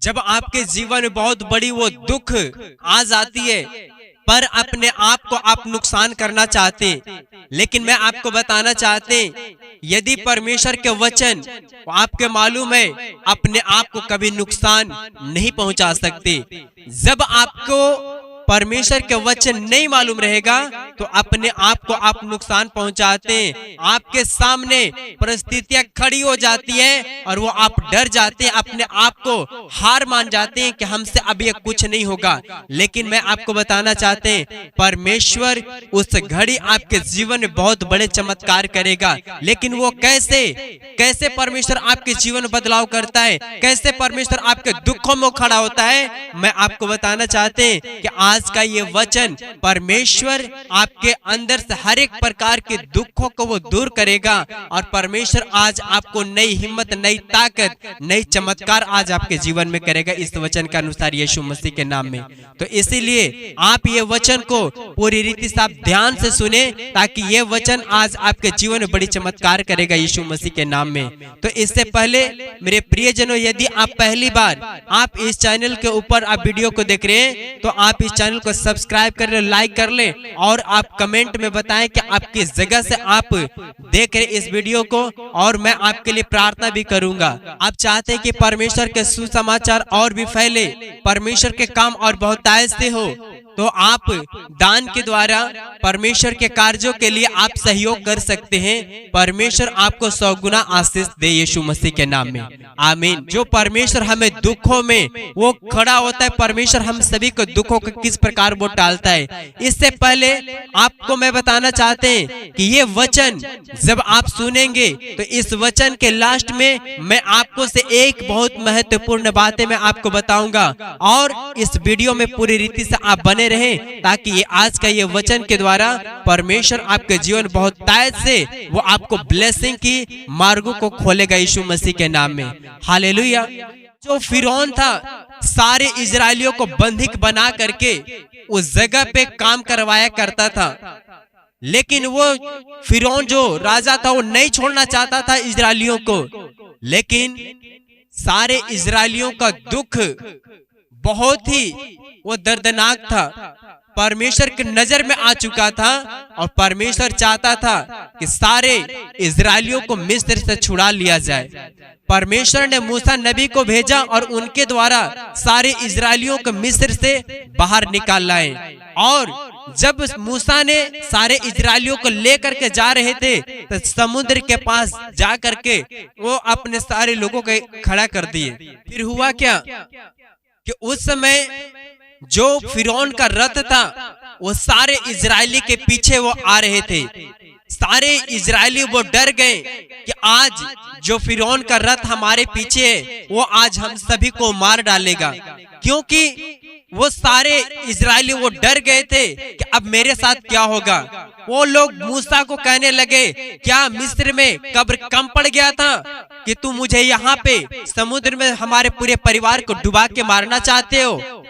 जब आपके जीवन में बहुत बड़ी वो दुख आ जाती है, पर अपने आप को आप नुकसान करना चाहते, लेकिन मैं आपको बताना चाहते, यदि परमेश्वर के वचन आपके मालूम है, अपने आप को कभी नुकसान नहीं पहुंचा सकते। जब आपको परमेश्वर के वचन नहीं मालूम रहेगा तो अपने आप को आप नुकसान पहुंचाते हैं। आपके सामने परिस्थितियां खड़ी हो जाती है और वो आप डर जाते हैं, अपने आप को हार मान जाते हैं कि हमसे अब ये कुछ नहीं होगा। लेकिन मैं आपको बताना चाहते हैं, परमेश्वर उस घड़ी आपके जीवन में बहुत बड़े चमत्कार करेगा। लेकिन वो कैसे परमेश्वर आपके जीवन में बदलाव करता है, कैसे परमेश्वर आपके दुखों में खड़ा होता है, मैं आपको बताना चाहते हैं कि आज का ये वचन परमेश्वर आपके अंदर से हर एक प्रकार के दुखों को वो दूर करेगा और परमेश्वर आज आपको नई हिम्मत, नई ताकत, नई चमत्कार आज आपके जीवन में करेगा, इस वचन के अनुसार यीशु मसीह के नाम में। तो इसीलिए आप ये वचन को पूरी रीति से आप ध्यान से सुने, ताकि ये वचन आज आपके जीवन में बड़ी चमत्कार करेगा यीशु मसीह के नाम में। तो इससे पहले मेरे प्रियजनों, यदि आप पहली बार आप इस चैनल के ऊपर आप वीडियो को देख रहे हैं तो आप इस चैनल को सब्सक्राइब कर ले, लाइक कर ले और आप कमेंट में बताएं कि आप किस जगह से आप देख रहे इस वीडियो को, और मैं आपके लिए प्रार्थना भी करूंगा। आप चाहते हैं कि परमेश्वर के सुसमाचार और भी फैले, परमेश्वर के काम और बहुतायत से हो, तो आप दान के द्वारा परमेश्वर के कार्यों के लिए आप सहयोग कर सकते हैं। परमेश्वर आपको 100 गुना आशीष दे यीशु मसीह के नाम में, आमीन। जो परमेश्वर हमें दुखों में वो खड़ा होता है, परमेश्वर हम सभी को दुखों को किस प्रकार वो टालता है। इससे पहले आपको मैं बताना चाहते हैं कि ये वचन जब आप सुनेंगे तो इस वचन के लास्ट में मैं आपको से एक बहुत महत्वपूर्ण बातें मैं आपको बताऊंगा, और इस वीडियो में पूरी रीति से आप बने रहे, ताकि ये आज का ये वचन के द्वारा परमेश्वर आपके जीवन बहुत ताकत से वो आपको ब्लेसिंग की मार्गों को खोलेगा यीशु मसीह के नाम में, हालेलुया। जो फिरौन था, सारे इजरायलियों को बंधक बना करके उस जगह पे काम करवाया करता था, लेकिन वो फिरौन जो राजा था वो नहीं छोड़ना चाहता था इजरायलियों को। लेकिन सारे इजरायलियों का दुख बहुत ही वो दर्दनाक था, परमेश्वर की नजर में आ चुका था, और परमेश्वर चाहता था कि सारे इजरायलियों को मिस्र से छुड़ा लिया जाए। परमेश्वर ने मूसा नबी को भेजा और उनके द्वारा सारे इजरायलियों को मिस्र से बाहर निकाल लाए। और जब मूसा ने सारे इजरायलियों को लेकर के जा रहे थे तो समुद्र के पास जा करके वो अपने सारे लोगों को खड़ा कर दिए। फिर हुआ क्या कि उस समय जो फिरौन का रथ था वो सारे इजरायली के पीछे वो आ रहे थे। सारे इजरायली वो डर गए कि आज जो फिरौन का रथ हमारे पीछे है वो आज हम सभी को मार डालेगा, क्योंकि वो सारे इजरायली वो डर गए थे कि अब मेरे साथ क्या होगा। वो लोग मूसा को कहने लगे, क्या मिस्र में कब्र कम पड़ गया था कि तू मुझे यहाँ पे समुद्र में हमारे पूरे परिवार को डुबा के मारना चाहते हो।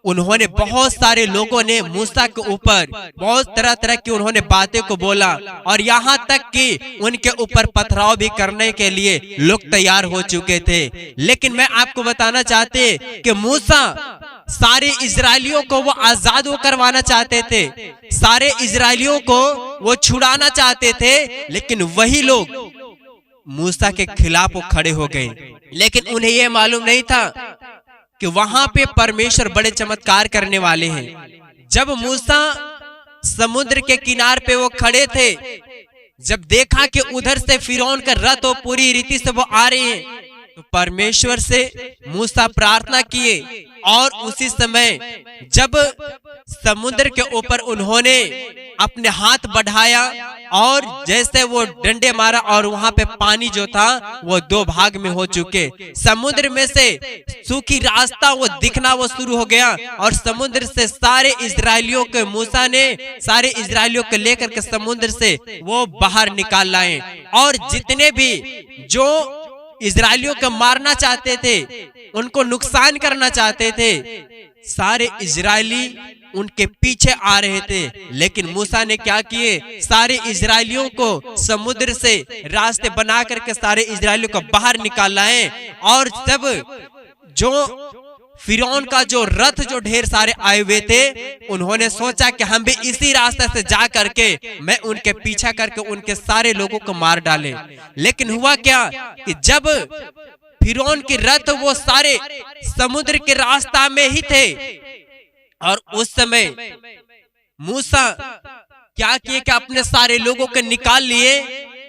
उन्होंने बहुत सारे लोगों ने मूसा के ऊपर बहुत तरह तरह की उन्होंने बातें को बोला, और यहाँ तक कि उनके ऊपर पथराव भी करने के लिए लोग तैयार हो चुके थे। लेकिन मैं आपको बताना चाहते कि मूसा सारे इजरायलियों को वो आजाद वो करवाना चाहते थे, सारे इजरायलियों को वो छुड़ाना चाहते थे, लेकिन वही लोग मूसा के खिलाफ वो खड़े हो गए। लेकिन उन्हें ये मालूम नहीं था कि वहां पे परमेश्वर बड़े चमत्कार करने वाले हैं। जब मूसा समुद्र के किनार पे वो खड़े थे, जब देखा कि उधर से फिरौन का रथ वो पूरी रीति से वो आ रहे हैं, तो परमेश्वर से मूसा प्रार्थना किए, और उसी समय जब समुद्र के ऊपर उन्होंने अपने हाथ बढ़ाया और जैसे वो डंडे मारा, और वहां पे पानी जो था वो 2 भाग में हो चुके। समुद्र में से सूखी रास्ता वो दिखना वो शुरू हो गया, और समुद्र से सारे इजरायलियों के मूसा ने सारे इजरायलियों को लेकर के समुद्र से वो बाहर निकाल लाए। और जितने भी जो इजरायलियों को मारना चाहते थे, उनको नुकसान करना चाहते थे, सारे इजरायली उनके पीछे आ रहे थे। लेकिन मूसा ने क्या किए, सारे इजरायलियों को समुद्र से रास्ते बना करके सारे इजरायलियों को बाहर निकाल लाए। और जब जो फिरौन का जो रथ जो ढेर सारे आए हुए थे, उन्होंने सोचा कि हम भी इसी रास्ते से जा करके मैं उनके पीछा करके उनके सारे लोगों को मार डाले। लेकिन हुआ क्या कि जब फिरौन के रथ वो सारे समुद्र के रास्ता में ही थे, और उस समय मूसा क्या किए कि अपने सारे लोगों को निकाल लिए,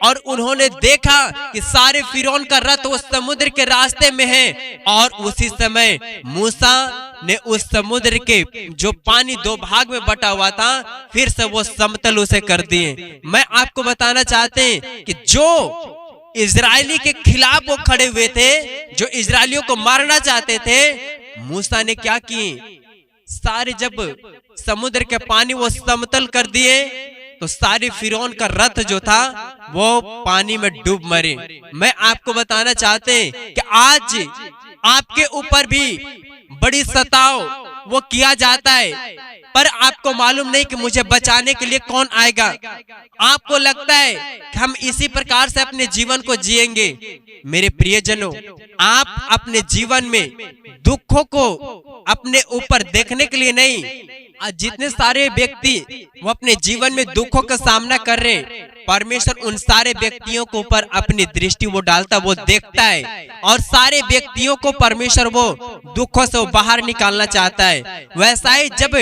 और उन्होंने देखा कि सारे फिरौन का रथ उस समुद्र के रास्ते में है। और उसी समय मूसा ने उस समुद्र के जो पानी दो भाग में बटा हुआ था, फिर से वो समतल उसे कर दिए। मैं आपको बताना चाहते हैं कि जो इजरायली के खिलाफ वो खड़े हुए थे, जो इजरायलियों को मारना चाहते थे, मूसा ने क्या किए, सारे जब समुद्र के पानी वो समतल कर दिए, तो सारे फिरौन का रथ जो था वो पानी में डूब मरे। मैं आपको बताना चाहते हैं कि आज आपके ऊपर भी बड़ी सताव वो किया जाता है, पर आपको मालूम नहीं कि मुझे बचाने के लिए कौन आएगा। आपको लगता है कि हम इसी प्रकार से अपने जीवन को जिएंगे। मेरे प्रियजनों, आप अपने जीवन में दुखों को अपने ऊपर देखने के लिए नहीं, जितने सारे व्यक्ति वो अपने जीवन में दुखों का सामना कर रहे हैं, परमेश्वर उन सारे व्यक्तियों के ऊपर अपनी दृष्टि वो डालता, वो देखता है, और सारे व्यक्तियों को परमेश्वर वो दुखों से वो बाहर निकालना चाहता है। वैसा ही जब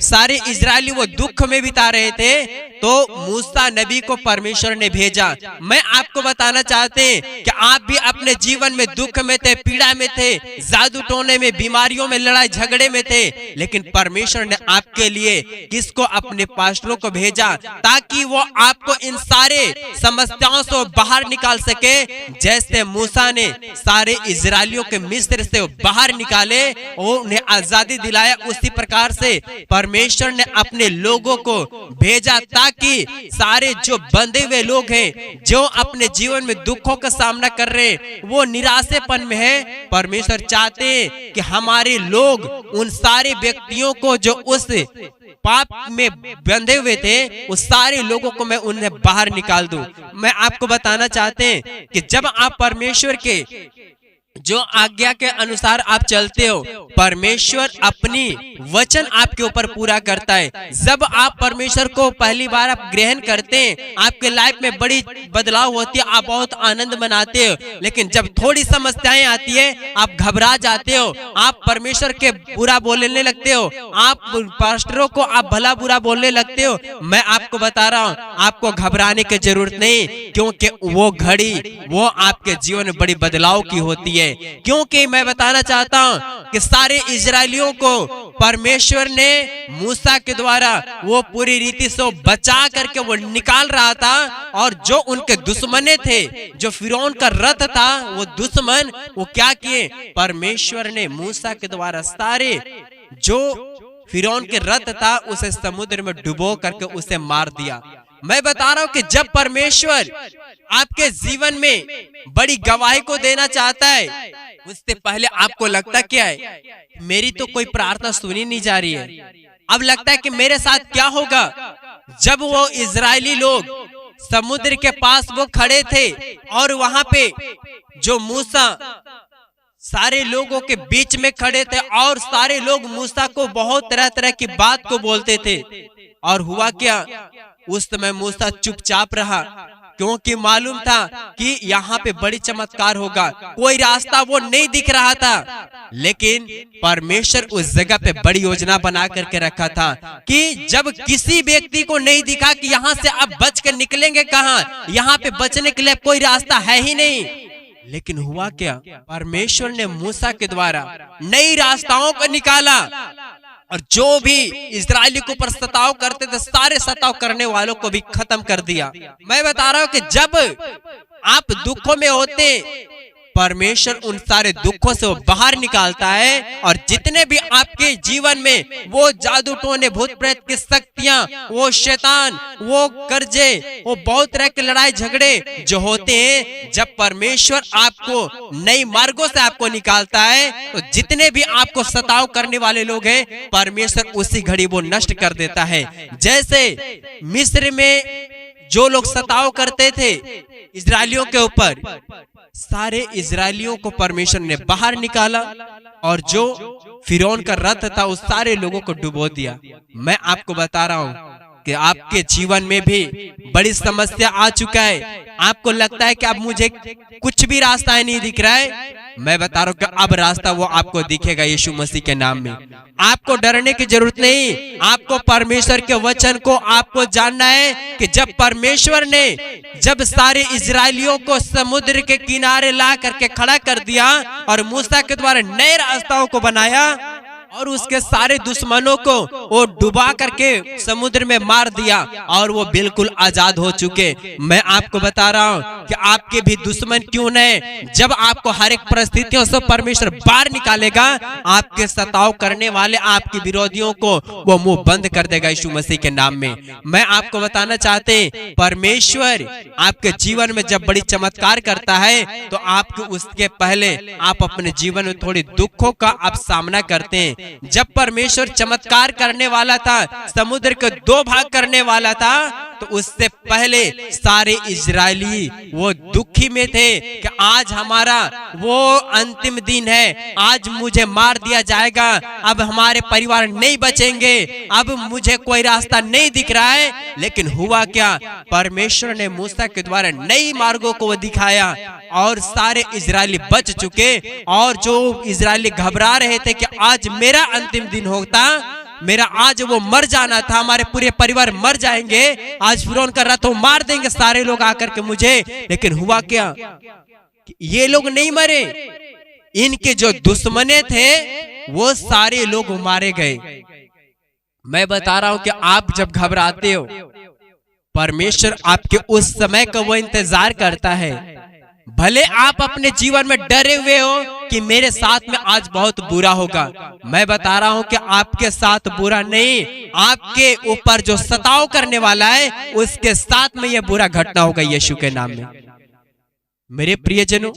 सारे इजरायली वो दुख में बिता रहे थे, तो मूसा नबी को परमेश्वर ने भेजा। मैं आपको बताना चाहते हैं कि आप भी अपने जीवन में दुख में थे, पीड़ा में थे, जादू टोने में, बीमारियों में, लड़ाई झगड़े में थे, लेकिन परमेश्वर ने आपके लिए किसको, अपने पास्टरों को भेजा, ताकि वो आपको इन सारे समस्याओं से बाहर निकाल सके। जैसे मूसा ने सारे इजरायलियों के मिस्र से बाहर निकाले और उन्हें आजादी दिलाया, उसी प्रकार से परमेश्वर ने अपने लोगों को भेजा, ताकि सारे जो बंधे हुए लोग हैं, जो अपने जीवन में दुखों का सामना कर रहे हैं, वो निराशेपन में है, परमेश्वर चाहते हैं कि हमारे लोग उन सारे व्यक्तियों को जो उस पाप में बंधे हुए थे, उस सारे लोगों को मैं उन्हें बाहर निकाल दूं। मैं आपको बताना चाहते हैं कि जब आप परमेश्वर के जो आज्ञा के अनुसार आप चलते हो, परमेश्वर अपनी वचन आपके ऊपर पूरा करता है। जब आप परमेश्वर को पहली बार आप ग्रहण करते हैं, आपके लाइफ में बड़ी बदलाव होती है, आप बहुत आनंद मनाते हो। लेकिन जब थोड़ी समस्याएं आती है, आप घबरा जाते हो, आप परमेश्वर के बुरा बोलने लगते हो, आप पास्टरों को आप भला बुरा बोलने लगते हो। मैं आपको बता रहा हूँ, आपको घबराने की जरूरत नहीं, क्योंकि वो घड़ी वो आपके जीवन में बड़ी बदलाव की होती है। क्योंकि मैं बताना चाहता हूं कि सारे इजरायलियों को परमेश्वर ने मूसा के द्वारा वो पूरी रीति से बचा करके वो निकाल रहा था, और जो उनके दुश्मने थे, जो फिरौन का रथ था, वो दुश्मन वो क्या किए, परमेश्वर ने मूसा के द्वारा सारे जो फिरौन के रथ था उसे समुद्र में डुबो करके उसे मार दिया। मैं बता रहा हूं कि जब परमेश्वर आपके जीवन में बड़ी गवाही को देना चाहता है, उससे पहले आपको लगता क्या है, मेरी तो कोई प्रार्थना सुनी नहीं जा रही है, अब लगता है कि मेरे साथ क्या होगा। जब वो इजरायली लोग समुद्र के पास वो खड़े थे, और वहां पे जो मूसा सारे लोगों के बीच में खड़े थे, और सारे लोग मूसा को बहुत तरह तरह की बात को बोलते थे, और हुआ क्या, उस समय मूसा चुपचाप रहा, क्योंकि मालूम था कि यहाँ पे बड़ी चमत्कार होगा। कोई रास्ता वो नहीं दिख रहा था, लेकिन परमेश्वर उस जगह पे बड़ी योजना बना करके रखा था कि जब किसी व्यक्ति को नहीं दिखा कि यहाँ से अब बच कर निकलेंगे कहाँ, यहाँ पे बचने के लिए कोई रास्ता है ही नहीं। लेकिन हुआ क्या, परमेश्वर ने मूसा के द्वारा नई रास्ताओं को निकाला, और जो भी इजरायली को पर सताव करते थे, सारे सताव करने वालों को भी खत्म कर दिया। मैं बता रहा हूं कि जब आप दुखों में होते, परमेश्वर उन सारे दुखों से वो बाहर निकालता है, और जितने भी आपके जीवन में वो जादू टोने, भूत प्रेत की शक्तियां, वो शैतान, वो कर्जे, वो बहुत तरह के लड़ाई झगड़े जो होते हैं, जब परमेश्वर आपको नई मार्गों से आपको निकालता है, तो जितने भी आपको सताव करने वाले लोग हैं, परमेश्वर उसी घड़ी वो नष्ट कर देता है। जैसे मिस्र में जो लोग सताव करते थे इजरायलियों के ऊपर, सारे इजरायलियों को परमेश्वर ने बाहर निकाला और जो फिरौन का रथ था उस सारे लोगों को डुबो दिया। मैं आपको बता रहा हूं कि आपके जीवन में भी बड़ी समस्या आ चुका है। आपको लगता है कि अब मुझे कुछ भी रास्ता नहीं दिख रहा है। मैं बता रहा हूं कि अब रास्ता वो आपको दिखेगा यीशु मसीह के नाम में। आपको डरने की जरूरत नहीं। आपको परमेश्वर के वचन को आपको जानना है कि जब सारे इजरायलियों को समुद्र के किनारे ला करके खड़ा कर दिया और मूसा के द्वारा नए रास्ताओं को बनाया और उसके सारे दुश्मनों को वो डुबा करके समुद्र में मार दिया और वो बिल्कुल आजाद हो चुके। मैं आपको बता रहा हूँ कि आपके भी दुश्मन क्यों नहीं, जब आपको हर एक परिस्थितियों से परमेश्वर बाहर निकालेगा, आपके सताव करने वाले आपके विरोधियों को वो मुंह बंद कर देगा यीशु मसीह के नाम में। मैं आपको बताना चाहते हैं, परमेश्वर आपके जीवन में जब बड़ी चमत्कार करता है तो आपको उसके पहले आप अपने जीवन में थोड़ी दुखों का आप सामना करते हैं। जब परमेश्वर चमत्कार करने वाला था, समुद्र को 2 भाग करने वाला था, तो उससे पहले सारे इजरायली वो दुखी में थे कि आज हमारा वो अंतिम दिन है, आज मुझे मार दिया जाएगा, अब हमारे परिवार नहीं बचेंगे, अब मुझे कोई रास्ता नहीं दिख रहा है। लेकिन हुआ क्या, परमेश्वर ने मूसा के द्वारा नई मार्गों को दिखाया और सारे इजरायली बच चुके। और जो इजरायली घबरा रहे थे कि आज मेरा अंतिम दिन होता, मेरा आज वो मर जाना था, हमारे पूरे परिवार मर जाएंगे, आज फिरौन का रथ मार देंगे सारे लोग आकर के मुझे। लेकिन हुआ क्या, ये लोग नहीं मरे, इनके जो दुश्मने थे वो सारे लोग मारे गए। मैं बता रहा हूं कि आप जब घबराते हो, परमेश्वर आपके उस समय का वो इंतजार करता है। भले आप अपने जीवन में डरे हुए हो कि मेरे साथ में आज बहुत बुरा होगा, मैं बता रहा हूं कि आपके साथ बुरा नहीं, आपके ऊपर जो सताव करने वाला है उसके साथ में यह बुरा घटना होगा यीशु के नाम में। मेरे प्रियजनों,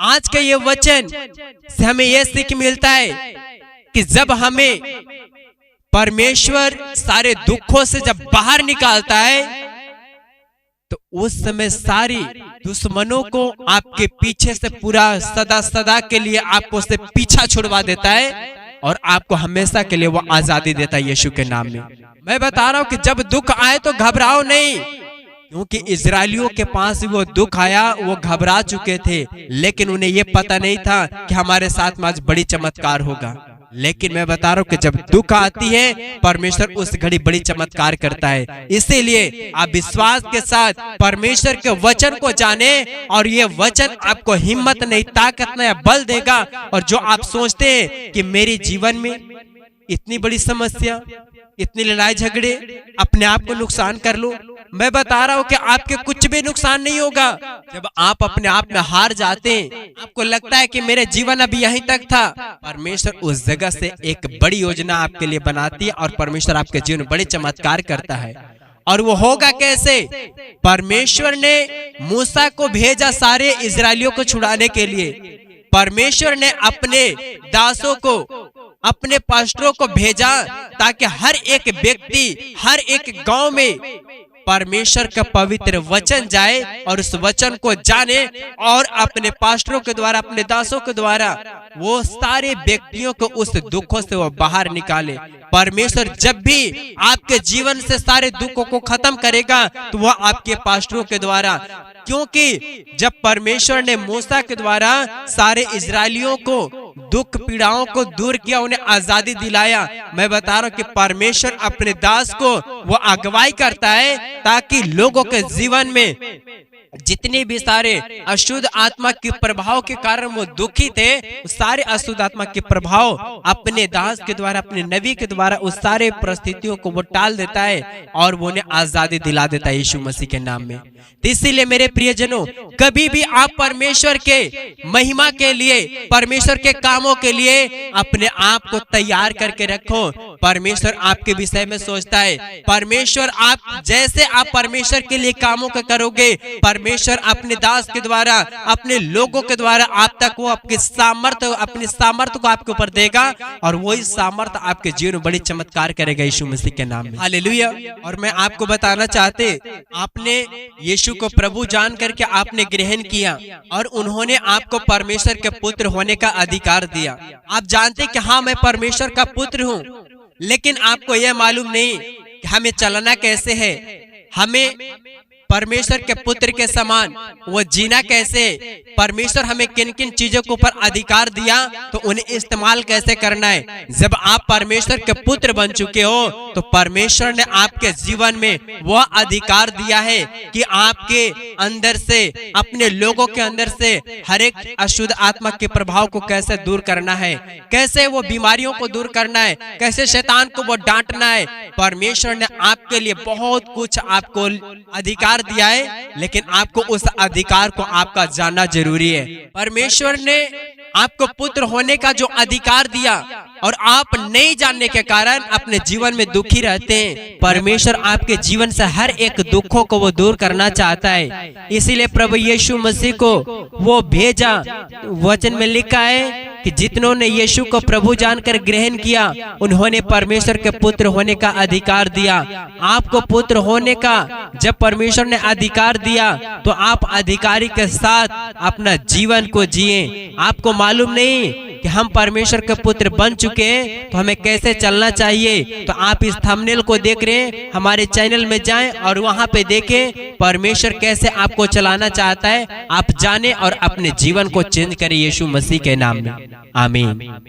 आज का ये वचन से हमें यह सीख मिलता है कि जब हमें परमेश्वर सारे दुखों से जब बाहर निकालता है तो उस समय सारी दुश्मनों को आपके पीछे से पूरा सदा सदा के लिए आपको से पीछा छुड़वा देता है और आपको हमेशा के लिए वो आजादी देता है यीशु के नाम में। मैं बता रहा हूं कि जब दुख आए तो घबराओ नहीं, क्योंकि इजरायलियों के पास वो दुख आया, वो घबरा चुके थे, लेकिन उन्हें ये पता नहीं था कि हमारे साथ में आज बड़ी चमत्कार होगा। लेकिन मैं बता रहा हूं कि जब दुख आती है, परमेश्वर उस घड़ी बड़ी चमत्कार करता है। इसीलिए आप विश्वास के साथ परमेश्वर के वचन को जाने और ये वचन आपको हिम्मत नहीं, ताकत नहीं, बल देगा। और जो आप सोचते हैं कि मेरे जीवन में इतनी बड़ी समस्या, इतनी लड़ाई झगड़े, अपने आप को नुकसान कर लो, मैं बता रहा हूं कि आपके कुछ भी नुकसान नहीं होगा। जब आप अपने आप में हार जाते हैं, आपको लगता है कि मेरे जीवन अभी यहीं तक था, परमेश्वर उस जगह से एक बड़ी योजना आपके लिए बनाती है और परमेश्वर आपके जीवन में बड़े चमत्कार करता है। और वो होगा कैसे, परमेश्वर ने मूसा को भेजा सारे इजरायलियों को छुड़ाने के लिए। परमेश्वर ने अपने दासों को, अपने पास्टरों को भेजा ताकि हर एक व्यक्ति, हर एक गांव में परमेश्वर का पवित्र वचन जाए और उस वचन को जाने और अपने पास्टरों के द्वारा, अपने दासों के द्वारा वो सारे व्यक्तियों को उस दुखों से वो बाहर निकाले। परमेश्वर जब भी आपके जीवन से सारे दुखों को खत्म करेगा तो वह आपके पास्टरों के द्वारा, क्योंकि जब परमेश्वर ने मूसा के द्वारा सारे इजरायलियों को दुख पीड़ाओं को दूर किया, उन्हें आजादी दिलाया, मैं बता रहा हूं कि परमेश्वर अपने दास को वो अगुवाई करता है ताकि लोगों के जीवन में जितने भी सारे अशुद्ध आत्मा के प्रभाव के कारण वो दुखी थे, सारे अशुद्ध आत्मा के प्रभाव अपने दास के द्वारा, अपने नबी के द्वारा उस सारे परिस्थितियों को वो टाल देता है और वो उन्हें आजादी दिला देता है यीशु मसीह के नाम में। तो इसीलिए मेरे प्रियजनों, कभी भी आप परमेश्वर के महिमा के लिए, परमेश्वर के कामों के लिए अपने आप को तैयार करके रखो, परमेश्वर आपके विषय में सोचता है। परमेश्वर आप जैसे आप परमेश्वर के लिए कामों को करोगे, परमेश्वर अपने दास के द्वारा, अपने लोगों के द्वारा आप तक वो अपनी सामर्थ्य को आपके ऊपर देगा और वही सामर्थ्य आपके जीवन में बड़ी चमत्कार करेगा यीशु मसीह के नाम में। हालेलुया। और मैं आपको बताना चाहते, आपने यीशु को प्रभु जान करके आपने ग्रहण किया और उन्होंने आपको परमेश्वर के पुत्र होने का अधिकार दिया। आप जानते कि हाँ मैं परमेश्वर का पुत्र हूँ, लेकिन आपको यह मालूम नहीं कि हमें चलना कैसे है, हमें परमेश्वर के पुत्र के समान वो जीना कैसे, परमेश्वर हमें किन किन चीजों के ऊपर अधिकार दिया तो उन्हें इस्तेमाल कैसे करना है। जब आप परमेश्वर के पुत्र बन चुके हो तो परमेश्वर ने आपके जीवन में वह अधिकार दिया है कि आपके अंदर से, अपने लोगों के अंदर से हर एक अशुद्ध आत्मा के प्रभाव को कैसे दूर करना है, कैसे वो बीमारियों को दूर करना है, कैसे शैतान को वो डांटना है। परमेश्वर ने आपके लिए बहुत कुछ आपको अधिकार दिया है, लेकिन आपको उस अधिकार को आपका जानना जरूरी है। परमेश्वर ने आपको पुत्र होने का जो अधिकार दिया और आप नहीं जानने के कारण अपने जीवन में दुखी रहते हैं। परमेश्वर आपके जीवन से हर एक दुखों को वो दूर करना चाहता है, इसीलिए प्रभु यीशु मसीह को वो भेजा। वचन में लिखा है कि जितनों ने यीशु को प्रभु जानकर ग्रहण किया उन्होंने परमेश्वर के पुत्र होने का अधिकार दिया। आपको पुत्र होने का जब परमेश्वर ने अधिकार दिया तो आप अधिकारी के साथ अपना जीवन को जिए। आपको मालूम नहीं कि हम परमेश्वर के पुत्र बन चुके हैं तो हमें कैसे चलना चाहिए, तो आप इस थंबनेल को देख रहे हैं, हमारे चैनल में जाएं और वहां पे देखें परमेश्वर कैसे आपको चलाना चाहता है। आप जाने और अपने जीवन को चेंज करें यीशु मसीह के नाम में। आमीन।